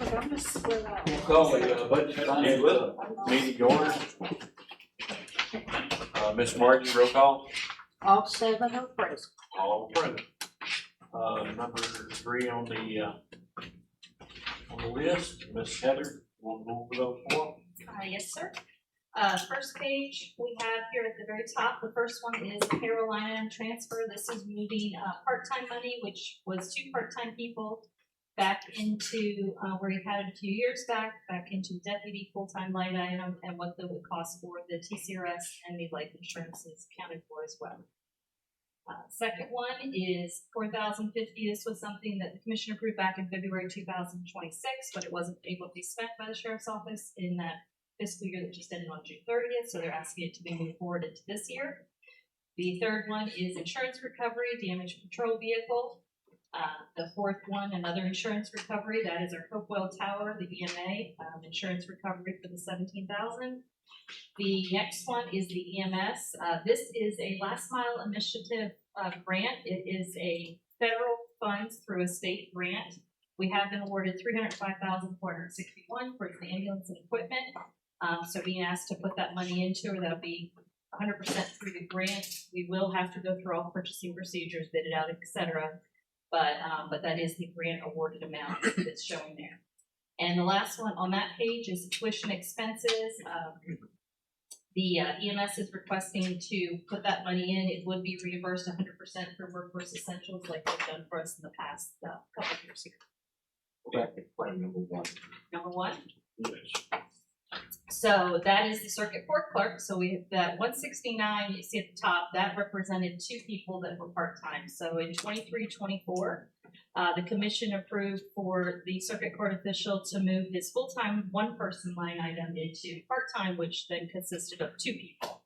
We'll call the budget finance meeting order. Ms. Martin, roll call. All seven are present. All present. Number 3 on the list, Ms. Heather, we'll go over those four. Yes, sir. First page we have here at the very top, the first one is payroll line item transfer. This is moving part-time money, which was 2 part-time people, back into where you had it a few years back into deputy full-time line item, and what that would cost for the TCRS and the life insurance is accounted for as well. Second one is $4,050. This was something that the commission approved back in February 2026, but it wasn't able to be spent by the sheriff's office in that fiscal year that just ended on June 30th, so they're asking it to be moved forward into this year. The third one is insurance recovery, damaged patrol vehicle. The fourth one, another insurance recovery, that is our Hopewell Tower, the EMA, insurance recovery for the $17,000. The next one is the EMS. This is a last mile initiative grant. It is a federal funds through a state grant. We have been awarded $305,461 for the ambulance and equipment. So being asked to put that money into it, that'll be 100% through the grant. We will have to go through all purchasing procedures, bid it out, etc. But that is the grant awarded amount that's showing there. And the last one on that page is tuition expenses. The EMS is requesting to put that money in. It would be reimbursed 100% for Workforce Essentials, like they've done for us in the past couple of years here. Back to plan number 1. Number 1. Yes. So that is the circuit court clerk. So we have that 169 you see at the top, that represented 2 people that were part-time. So in 23-24, the commission approved for the circuit court official to move his full-time 1-person line item into part-time, which then consisted of 2 people.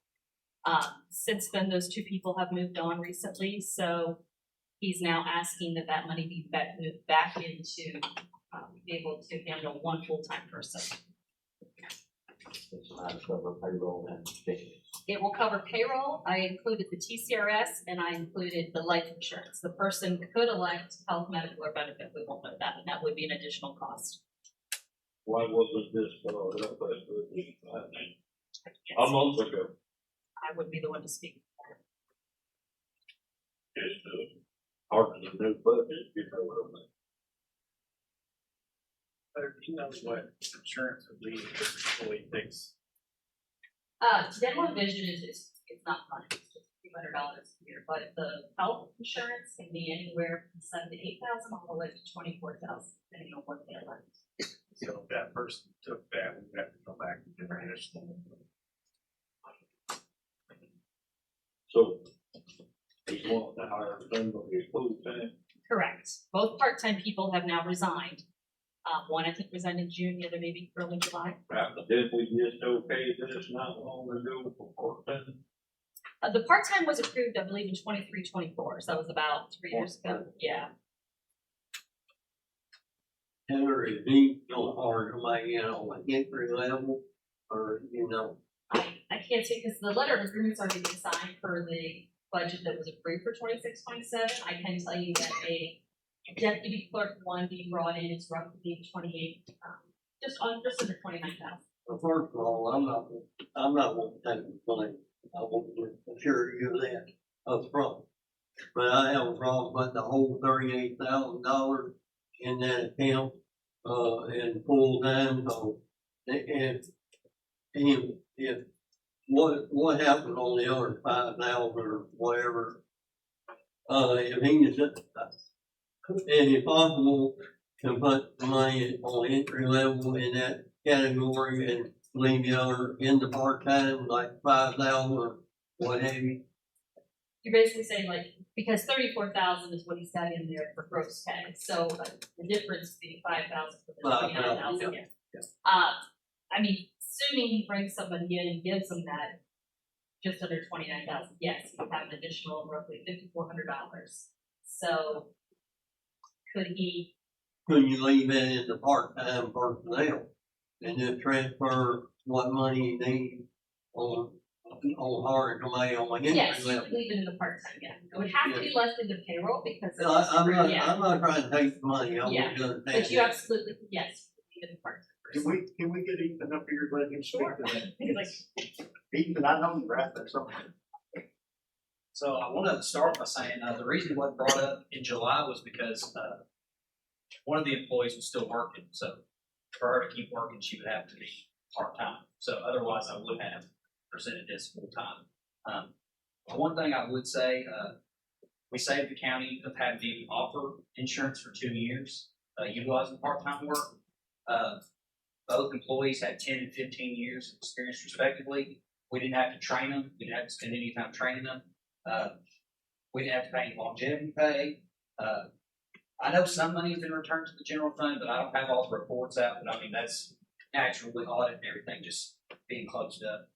Since then, those 2 people have moved on recently, so he's now asking that that money be moved back into be able to handle 1 full-time person. It will cover payroll. I included the TCRS and I included the life insurance. The person could elect health, medical, or benefit. We won't know that, and that would be an additional cost. Why wasn't this a month ago? I would be the one to speak. It's hard to do budget, you know what I mean? You know what insurance would be if the employee takes. Dental and vision is it's not much. It's just $200 a year, but the health insurance can be anywhere from $7,000 to $8,000 all the way to $24,000, depending on what they elect. So if that person took that, we'd have to come back and get an additional. So, he's wanting to hire somebody full time. Correct. Both part-time people have now resigned. One I think resigned in June, the other maybe early July. Did we just okay this not long ago for part-time? The part-time was approved, I believe, in 23-24, so that was about 3 years ago. Yeah. Heather, is he gonna hire somebody in on an entry level, or, you know? I can't say because the letter of agreement's already been signed for the budget that was approved for 26-27. I can tell you that a deputy clerk 1 being brought in is roughly 28, just under 29,000. Well, first of all, I'm not gonna take the blame. I want to assure you of that up front. But I have a problem with the whole $38,000 in that account, and full time, so if what happened on the other 5,000 or whatever, if he is, if possible, to put the money on entry level in that category and leave the other in the part-time, like 5,000 or what have you. You're basically saying like, because 34,000 is what he's got in there for gross pay, so the difference being 5,000 for the 29,000. Yeah. I mean, assuming he brings somebody in and gives them that just under 29,000, yes, he would have an additional roughly $5,400. So could he? Could you leave it in the part-time personnel and then transfer what money you need on hiring somebody on the Yes, entry you level? could leave it in the part-time, yeah. It would have to be less than the payroll because. I'm yeah. not trying to take the money, I'm Yeah, just gonna but take you it. absolutely, yes, been part-timers. Can we get Ethan up here, let him speak Sure. to that? Like, Ethan, I know you right there something. So I want to start by saying the reason it wasn't brought up in July was because one of the employees was still working. So for her to keep working, she would have to be part-time. So otherwise, I would have presented this full-time. One thing I would say, we saved the county of having to offer insurance for 2 years, utilizing part-time work. Both employees had 10 and 15 years of experience respectively. We didn't have to train them. We didn't have to spend any time training them. We didn't have to pay any longevity pay. I know some money has been returned to the general fund, but I don't have all the reports out. But I mean, that's natural with audit and everything just being closed up.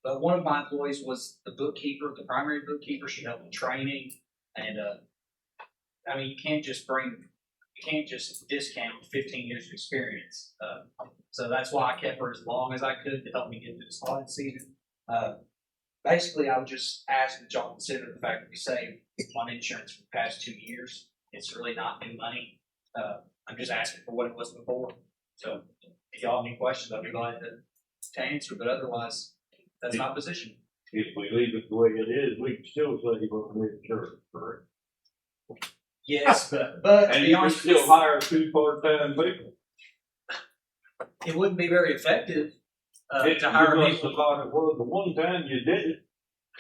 But one of my employees was the bookkeeper, the primary bookkeeper. She helped with training. And, I mean, you can't just discount 15 years of experience. So that's why I kept her as long as I could to help me get through this audit season. Basically, I would just ask that y'all consider the fact that we saved on insurance for the past 2 years. It's really not new money. I'm just asking for what it was before. So if y'all have any questions, I'll be glad to answer, but otherwise, that's my position. If we leave it the way it is, we can still say we're going to insurance, correct? Yes, but to And be you can honest, still hire 2 part-time people. it wouldn't be very effective It to hire must people. have thought it was the one time you did it.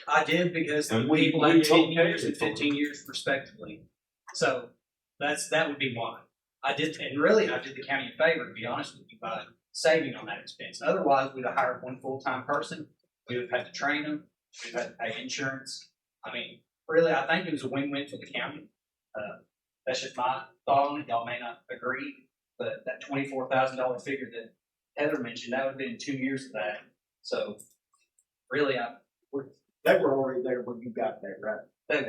I did because And the we- people we had 10 okayed years and it for 15 years respectively. So that would be why. I did the county a favor, to be honest with you, by saving on that expense. Otherwise, we'd have hired one full-time person. We would have had to train them. We'd have had to pay insurance. I mean, really, I think it was a win-win for the county. That's just my thought on it. Y'all may not agree, but that $24,000 figure that Heather mentioned, that would have been 2 years of that. So really, They were already there when you got there, right? they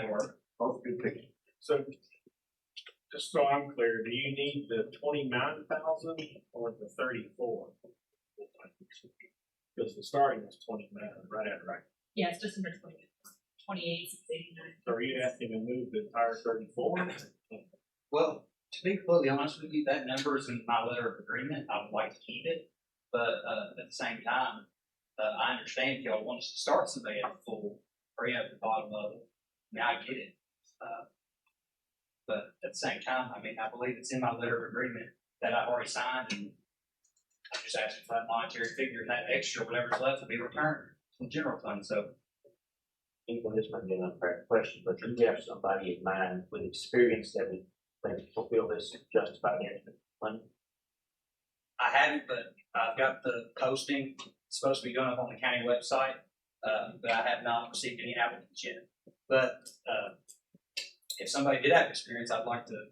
were. Both good people. So, just so I'm clear, do you need the 29,000 or the 34? Because the starting was 29, right at right. yeah, it's just under 28, 689. So are you asking to move the entire 34? Well, to be completely honest with you, that number is in my letter of agreement. I would like to keep it, but at the same time, I understand if y'all want us to start somebody at the full or at the bottom of it. I mean, I get it. But at the same time, I mean, I believe it's in my letter of agreement that I've already signed, and I'm just asking for that monetary figure, and that extra, whatever's left, will be returned to the general fund. So Even this might be an unfair question, but do you have somebody in mind with experience that would maybe fulfill this justified entry money? I haven't, but I've got the posting. It's supposed to be going up on the county website, but I have not received any applicants yet. But if somebody did have experience, I'd like to,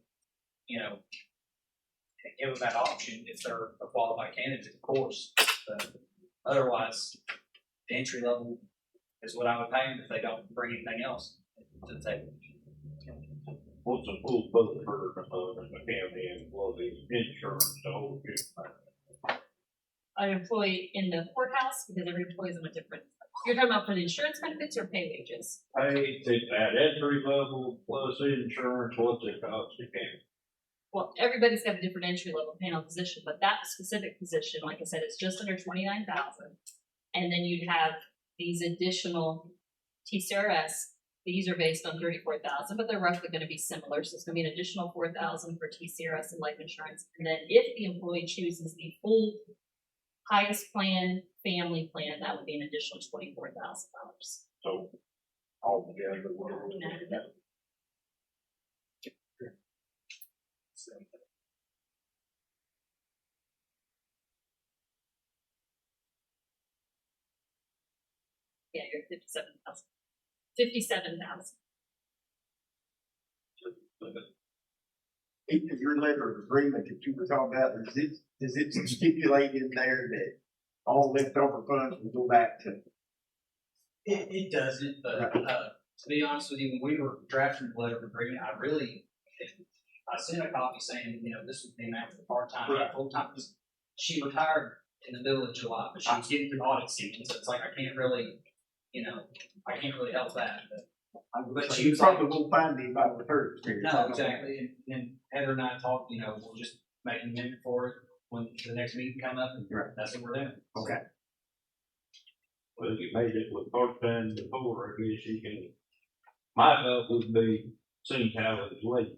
give them that option if they're a qualified candidate, of course. But otherwise, the entry level is what I would pay them if they don't bring anything else to the table. What's a full boat for the county and employees insurance, the whole bit? An employee in the courthouse, because every employee is on a different, you're talking about for the insurance benefits or pay wages? Hey, it's at entry level plus insurance, what's it cost the county? Well, everybody's got a different entry level panel position, but that specific position, like I said, is just under 29,000. And then you'd have these additional TCRS. These are based on 34,000, but they're roughly going to be similar. So it's going to be an additional 4,000 for TCRS and life insurance. And then if the employee chooses the full highest plan, family plan, that would be an additional $24,000. So altogether, what are we looking at? Yeah, you're 57,000. 57,000. In your letter of agreement that you were talking about, is it stipulate in there that all leftover funds will go back to? It doesn't, but to be honest with you, when we were drafting the letter of agreement, I sent a copy saying, this would be after part-time, not full-time. She retired in the middle of July, but she was getting through audit season, so it's like I can't really help that. But she You was probably won't find anybody with her experience. No, exactly. And Heather and I talked, we'll just make an amendment for it when the next meeting come up, and that's what we're doing. Okay. Well, if you made it with part-time before, I guess you can, my thought would be, seeing how it's late.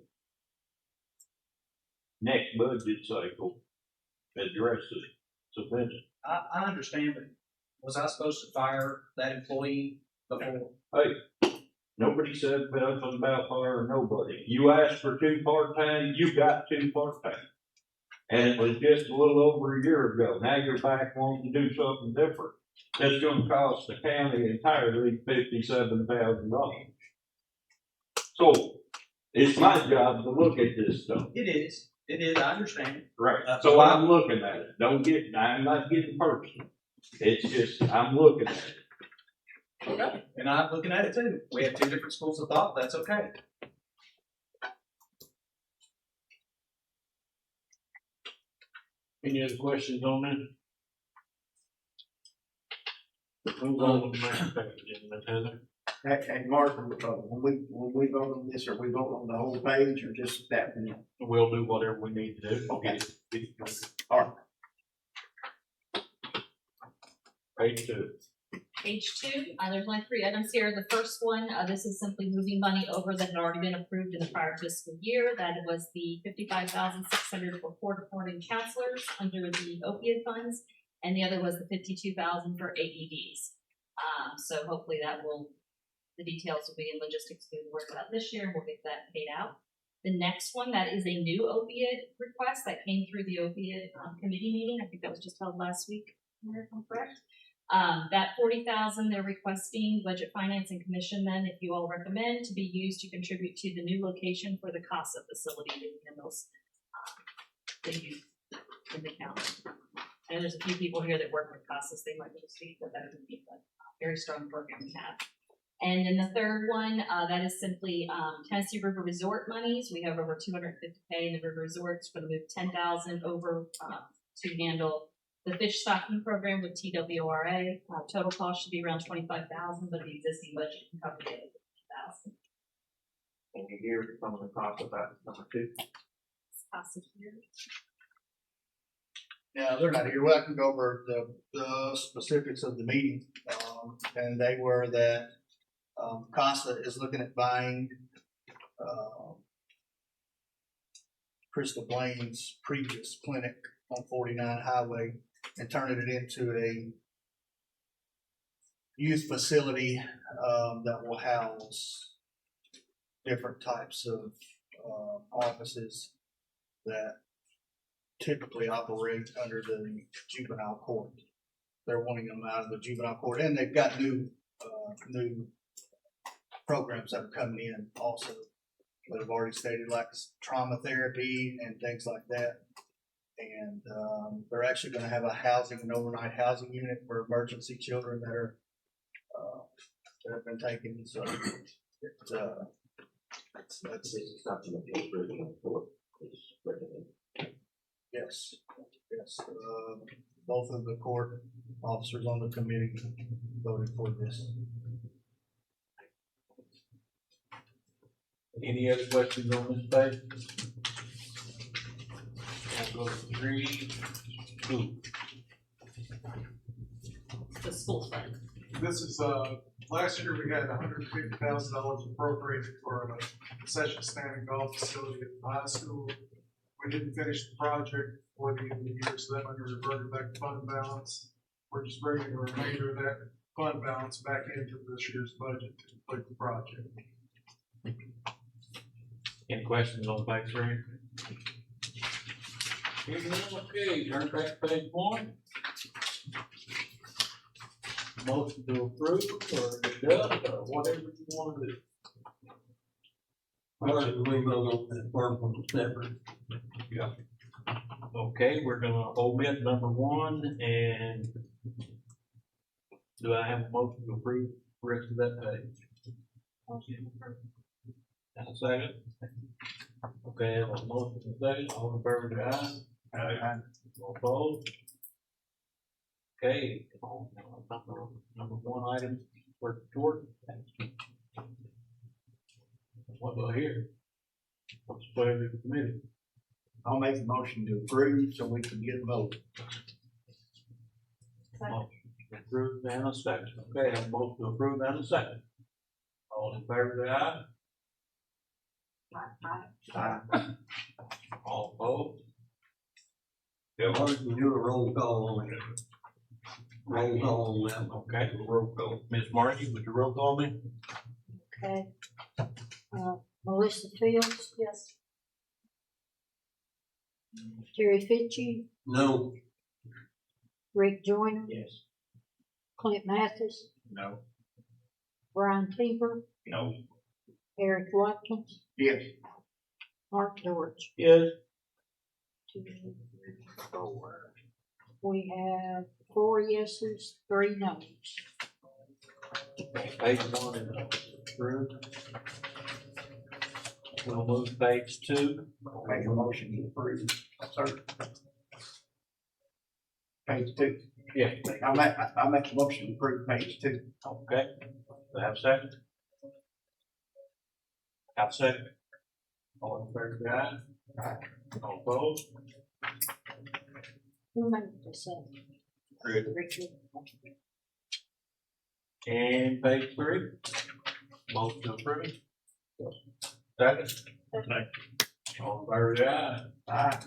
Next budget cycle, address it, subvention. I understand, but was I supposed to fire that employee before? Nobody said nothing about firing nobody. You asked for 2 part-time, you got 2 part-time. And it was just a little over a year ago. Now you're back wanting to do something different. That's gonna cost the county entirely $57,000. So, it's my job to look at this stuff. It is, I understand. Right. So I'm looking at it. I'm not getting personal. It's just, I'm looking at it. And I'm looking at it too. We have 2 different schools of thought, that's okay. Any other questions on that? Move on to the next page, Ms. Heather. Hey, Mark, when we vote on this, are we voting on the whole page or just that one? We'll do whatever we need to do. Okay. Get it going. All right. Page 2. Page 2, there's only 3 items here. The first one, this is simply moving money over that had already been approved in the prior fiscal year. That was the $55,600 for court-appointed counselors under the opioid funds, and the other was the $52,000 for AEDs. So hopefully the details will be in logistics being worked out this year, and we'll get that paid out. The next one, that is a new opiate request that came through the opiate committee meeting. I think that was just held last week, if I'm correct. That $40,000 they're requesting Budget Finance and Commission then, if you all recommend, to be used to contribute to the new location for the CASA facility that handles the youth in the county. And there's a few people here that work with CASAs, they might be able to speak that better than me, but very strong program we have. And then the third one, that is simply Tennessee River Resort monies. We have over $250K in the River Resorts for the move $10,000 over to handle the fish stocking program with TWRA. Total cost should be around $25,000, but the existing budget can cover the other $50,000. Can you hear some of the talk about number 2? CASA here. Yeah, they're not here. Well, I can go over the specifics of the meeting. And they were that CASA is looking at buying Krista Blaine's previous clinic on 49 Highway and turning it into a youth facility that will house different types of offices that typically operate under the juvenile court. They're wanting them out of the juvenile court, and they've got new programs that are coming in also that have already stated, like trauma therapy and things like that. And they're actually going to have an overnight housing unit for emergency children that are that have been taken. So This is something that you're really for. yes. Both of the court officers on the committee voted for this. Any other questions on this page? We'll go to 3, 2. The school fund. This is, last year we had $150,000 appropriated for a concession stand and golf facility at the high school. We didn't finish the project before the end of the year, so that money reverted back to fund balance. We're just bringing the remainder of that fund balance back into this year's budget to complete the project. Any questions on page 3? Okay, turn back to page 1. Motion to approve or deduct or whatever you want to do. We go on that purple separate. Yeah. Okay, we're gonna omit number 1 and do I have a motion to approve the rest of that page? And a second? Okay, I have a motion and a second, all in favor, say aye. Aye. All opposed? Okay, number 1 item for Jordan. What do I hear? What's the pleasure of the committee? I'll make a motion to approve so we can get a vote. Approved and a second. Okay, I'm both to approve and a second. All in favor, say aye. Aye. All opposed? Bill, Or you can do a roll call on it. Roll call on that one. okay, roll call. Ms. Markey, would you roll call me? Okay. Melissa Fields, Yes. Terry Fitchie, No, Rick Joyner, Yes. Clint Mathis, No. Brian Teeper, No. Eric Watkins, Yes. Mark George. Yes. 2, 3, 4. We have 4 yeses, 3 noes. Page 1 is approved. We'll move to page 2. Make a motion to approve. Sir. Page 2. Yeah. I'll make a motion to approve page 2. Okay, do I have a second? Have a second. All in favor, say aye. All opposed? Who made the second? Rick. Richard. And page 3. Motion to approve. Second. All in favor, say aye. Aye.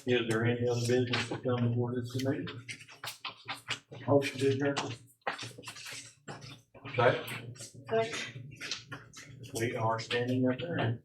Is there any other business to come before this committee? Motion to adjourn. Second. Second. We are standing up there.